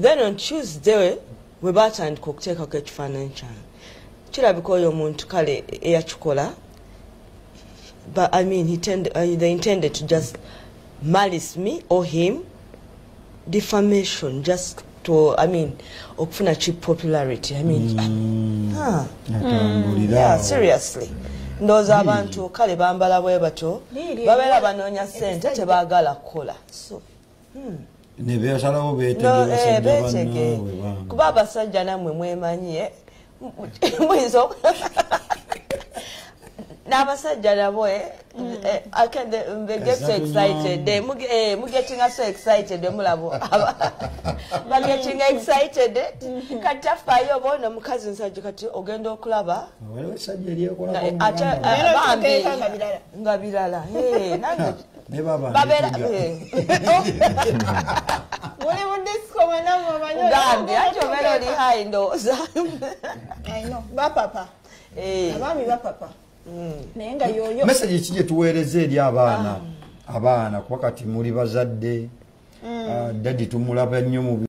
Then on Tuesday we batandika okuteekako ekifaananyi kyange kirabika oyo omuntu kale eyakikola, but I mean they intended to just malice me or him, defamation, just to, I mean, okufuna cheap popularity. I mean, yeah, seriously. Ndoza abantu kale bambala bwe bato babera banoonya sente tebaagala kukola. So nebe asalawo beetege kuba abasajja namwe mwemanyi mwizo n'abasajja nabo I can get so excited. They getting us so excited. Mulabo. But getting excited. Katafa yo bona mukazi nsajja kati ogenda okulaba. Waliwo sajja eriyo kola ko. Ngabirala. Nange. Ne baba. Babera. Wole mundisco mwanangu manyo. Gambi acho melody high ndoza. I know. Ba papa. Abami ba papa. Nenga yoyo. Message kije tuweereze eri abaana kuba kati muli bazadde daddy tumulaba nnyo mu